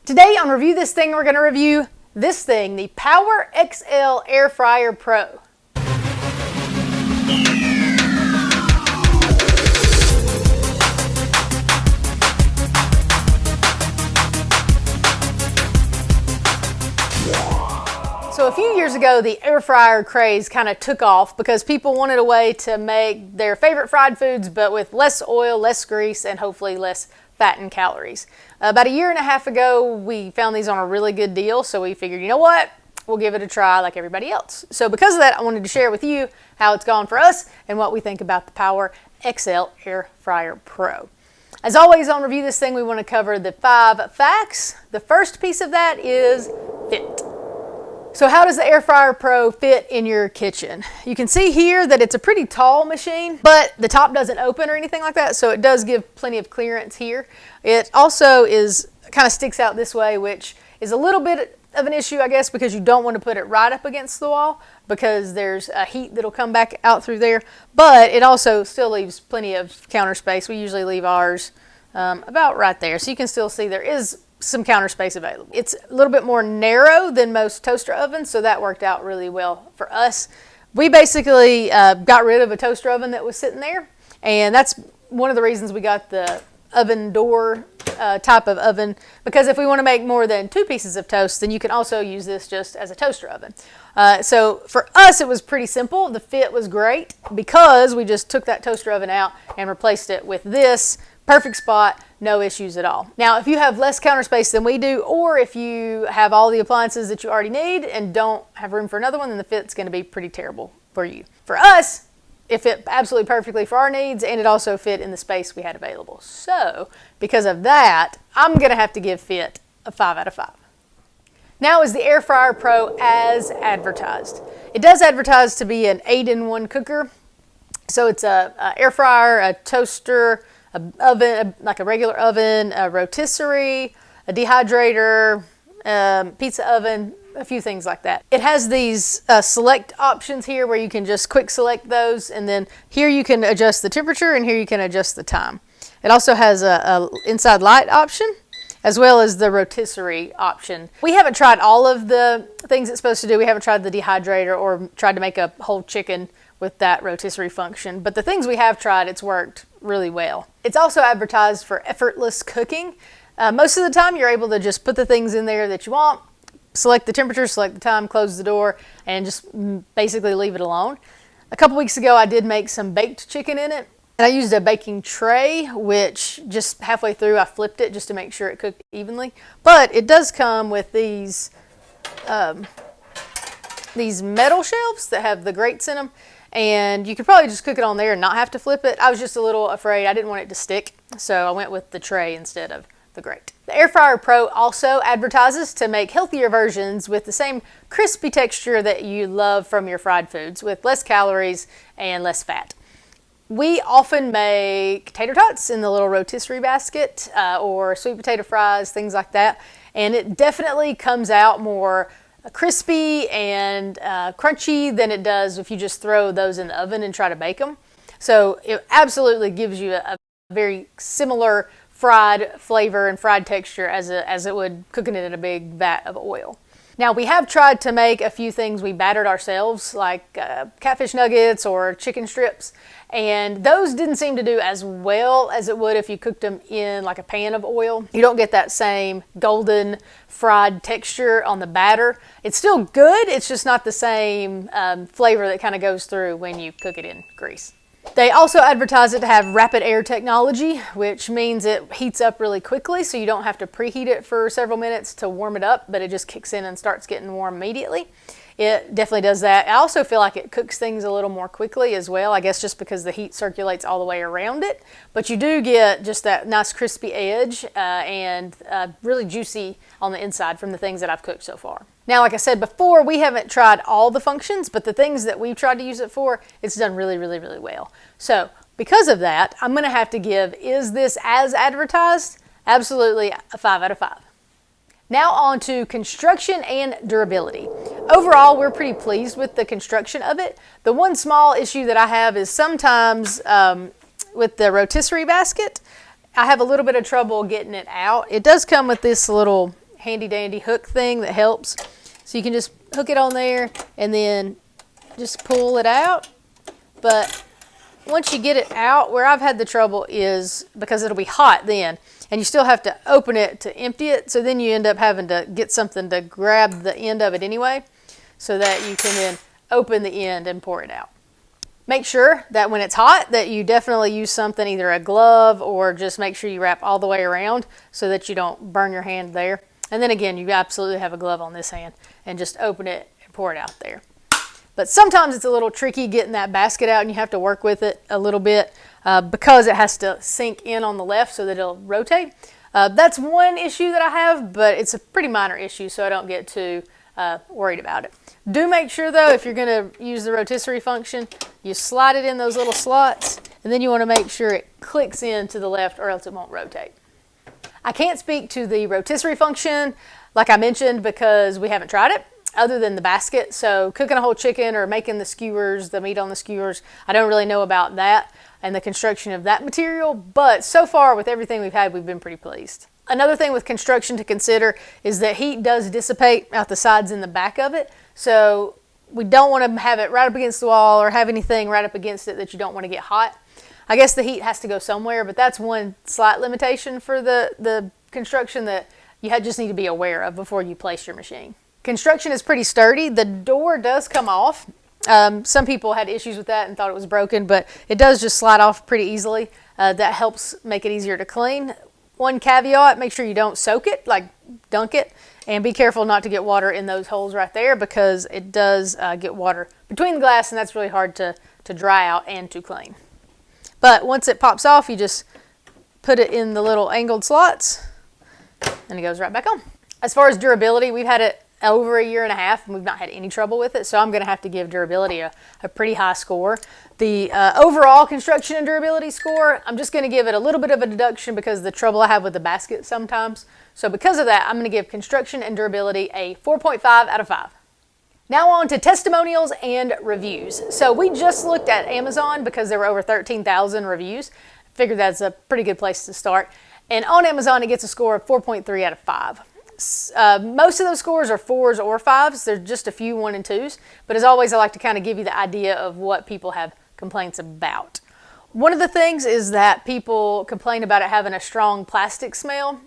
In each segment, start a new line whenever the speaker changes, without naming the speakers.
Today on Review This Thing, we're going to review this thing, the PowerXL Air Fryer Pro. So a few years ago, the air fryer craze kind of took off because people wanted a way to make their favorite fried foods, but with less oil, less grease, and hopefully less fat and calories. About a year and a half ago, we found these on a really good deal, so we figured, you know what? We'll give it a try like everybody else. So because of that, I wanted to share with you how it's gone for us and what we think about the PowerXL Air Fryer Pro. As always on Review This Thing, we want to cover the 5 facts. The first piece of that is fit. So how does the Air Fryer Pro fit in your kitchen? You can see here that it's a pretty tall machine, but the top doesn't open or anything like that, so it does give plenty of clearance here. It also kind of sticks out this way, which is a little bit of an issue, I guess, because you don't want to put it right up against the wall because there's a heat that'll come back out through there, but it also still leaves plenty of counter space. We usually leave ours about right there, so you can still see there is some counter space available. It's a little bit more narrow than most toaster ovens, so that worked out really well for us. We basically got rid of a toaster oven that was sitting there, and that's one of the reasons we got the oven door type of oven, because if we want to make more than 2 pieces of toast, then you can also use this just as a toaster oven. So for us, it was pretty simple. The fit was great because we just took that toaster oven out and replaced it with this. Perfect spot, no issues at all. Now, if you have less counter space than we do, or if you have all the appliances that you already need and don't have room for another one, then the fit's going to be pretty terrible for you. For us, it fit absolutely perfectly for our needs, and it also fit in the space we had available. So, because of that, I'm going to have to give fit a 5 out of 5. Now is the Air Fryer Pro as advertised. It does advertise to be an 8-in-1 cooker. So it's a air fryer, a toaster, an oven, like a regular oven, a rotisserie, a dehydrator, pizza oven, a few things like that. It has these select options here where you can just quick select those, and then here you can adjust the temperature and here you can adjust the time. It also has a inside light option as well as the rotisserie option. We haven't tried all of the things it's supposed to do. We haven't tried the dehydrator or tried to make a whole chicken with that rotisserie function, but the things we have tried, it's worked really well. It's also advertised for effortless cooking. Most of the time you're able to just put the things in there that you want, select the temperature, select the time, close the door, and just basically leave it alone. A couple weeks ago I did make some baked chicken in it, and I used a baking tray, which just halfway through I flipped it just to make sure it cooked evenly. But it does come with these metal shelves that have the grates in them, and you could probably just cook it on there and not have to flip it. I was just a little afraid. I didn't want it to stick, so I went with the tray instead of the grate. The Air Fryer Pro also advertises to make healthier versions with the same crispy texture that you love from your fried foods, with less calories and less fat. We often make tater tots in the little rotisserie basket or sweet potato fries, things like that, and it definitely comes out more crispy and crunchy than it does if you just throw those in the oven and try to bake them. So it absolutely gives you a very similar fried flavor and fried texture as it would cooking it in a big vat of oil. Now, we have tried to make a few things we battered ourselves, like catfish nuggets or chicken strips, and those didn't seem to do as well as it would if you cooked them in like a pan of oil. You don't get that same golden fried texture on the batter. It's still good, it's just not the same flavor that kind of goes through when you cook it in grease. They also advertise it to have rapid air technology, which means it heats up really quickly, so you don't have to preheat it for several minutes to warm it up, but it just kicks in and starts getting warm immediately. It definitely does that. I also feel like it cooks things a little more quickly as well, I guess just because the heat circulates all the way around it. But you do get just that nice crispy edge and really juicy on the inside from the things that I've cooked so far. Now, like I said before, we haven't tried all the functions, but the things that we've tried to use it for, it's done really, really, really well. So because of that, I'm going to have to give, is this as advertised? Absolutely a 5 out of 5. Now on to construction and durability. Overall, we're pretty pleased with the construction of it. The one small issue that I have is sometimes with the rotisserie basket, I have a little bit of trouble getting it out. It does come with this little handy dandy hook thing that helps. So you can just hook it on there and then just pull it out. But once you get it out, where I've had the trouble is because it'll be hot then, and you still have to open it to empty it. So then you end up having to get something to grab the end of it anyway, so that you can then open the end and pour it out. Make sure that when it's hot that you definitely use something, either a glove or just make sure you wrap all the way around so that you don't burn your hand there. And then again, you absolutely have a glove on this hand and just open it and pour it out there. But sometimes it's a little tricky getting that basket out, and you have to work with it a little bit because it has to sink in on the left so that it'll rotate. That's one issue that I have, but it's a pretty minor issue, so I don't get too worried about it. Do make sure though, if you're going to use the rotisserie function, you slide it in those little slots, and then you want to make sure it clicks in to the left or else it won't rotate. I can't speak to the rotisserie function, like I mentioned, because we haven't tried it, other than the basket. So cooking a whole chicken or making the skewers, the meat on the skewers, I don't really know about that and the construction of that material, but so far with everything we've had, we've been pretty pleased. Another thing with construction to consider is that heat does dissipate out the sides and the back of it, so we don't want to have it right up against the wall or have anything right up against it that you don't want to get hot. I guess the heat has to go somewhere, but that's one slight limitation for the construction that you just need to be aware of before you place your machine. Construction is pretty sturdy. The door does come off. Some people had issues with that and thought it was broken, but it does just slide off pretty easily. That helps make it easier to clean. One caveat, make sure you don't soak it, like dunk it, and be careful not to get water in those holes right there because it does get water between the glass, and that's really hard to dry out and to clean. But once it pops off, you just put it in the little angled slots and it goes right back on. As far as durability, we've had it over a year and a half and we've not had any trouble with it, so I'm going to have to give durability a pretty high score. The overall construction and durability score, I'm just going to give it a little bit of a deduction because of the trouble I have with the basket sometimes. So because of that, I'm going to give construction and durability a 4.5 out of 5. Now on to testimonials and reviews. So we just looked at Amazon because there were over 13,000 reviews. Figured that's a pretty good place to start. And on Amazon, it gets a score of 4.3 out of 5. Most of those scores are 4s or 5s. There's just a few 1 and 2s. But as always, I like to kind of give you the idea of what people have complaints about. One of the things is that people complain about it having a strong plastic smell.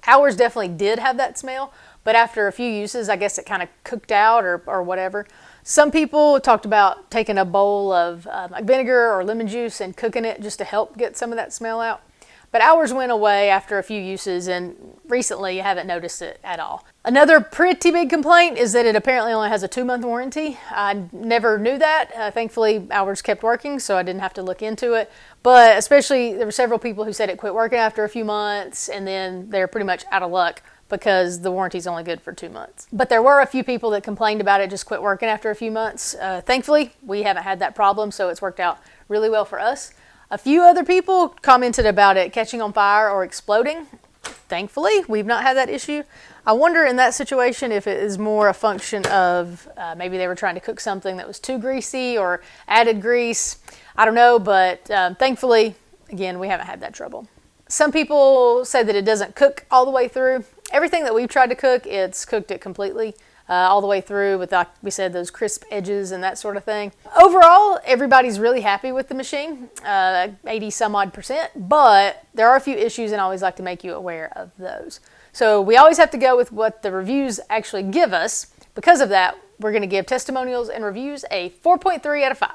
Ours definitely did have that smell, but after a few uses, I guess it kind of cooked out or whatever. Some people talked about taking a bowl of vinegar or lemon juice and cooking it just to help get some of that smell out. But ours went away after a few uses, and recently you haven't noticed it at all. Another pretty big complaint is that it apparently only has a 2-month warranty. I never knew that. Thankfully, ours kept working, so I didn't have to look into it. But especially, there were several people who said it quit working after a few months, and then they're pretty much out of luck because the warranty is only good for 2 months. But there were a few people that complained about it just quit working after a few months. Thankfully, we haven't had that problem, so it's worked out really well for us. A few other people commented about it catching on fire or exploding. Thankfully, we've not had that issue. I wonder in that situation if it is more a function of maybe they were trying to cook something that was too greasy or added grease. I don't know, but thankfully, again, we haven't had that trouble. Some people say that it doesn't cook all the way through. Everything that we've tried to cook, it's cooked it completely. All the way through with, like we said, those crisp edges and that sort of thing. Overall, everybody's really happy with the machine, 80 some odd %, but there are a few issues and I always like to make you aware of those. So we always have to go with what the reviews actually give us. Because of that, we're going to give testimonials and reviews a 4.3 out of 5.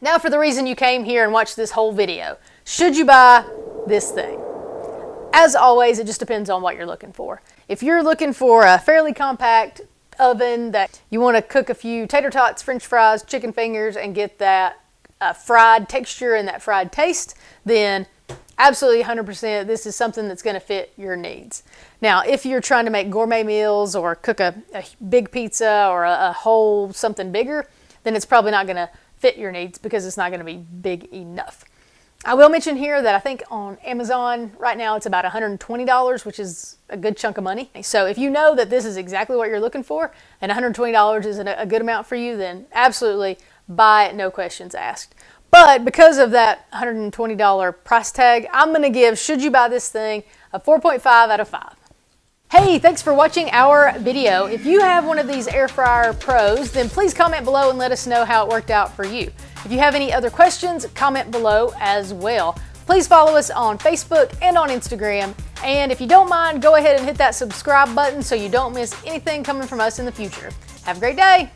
Now for the reason you came here and watched this whole video. Should you buy this thing? As always, it just depends on what you're looking for. If you're looking for a fairly compact oven that you want to cook a few tater tots, french fries, chicken fingers, and get that fried texture and that fried taste, then absolutely 100% this is something that's going to fit your needs. Now, if you're trying to make gourmet meals or cook a big pizza or a whole something bigger, then it's probably not going to fit your needs because it's not going to be big enough. I will mention here that I think on Amazon right now it's about $120, which is a good chunk of money. So if you know that this is exactly what you're looking for and $120 is a good amount for you, then absolutely buy it, no questions asked. But because of that $120 price tag, I'm going to give, should you buy this thing, a 4.5 out of 5. Hey, thanks for watching our video. If you have one of these Air Fryer Pros, then please comment below and let us know how it worked out for you. If you have any other questions, comment below as well. Please follow us on Facebook and on Instagram. And if you don't mind, go ahead and hit that subscribe button so you don't miss anything coming from us in the future. Have a great day.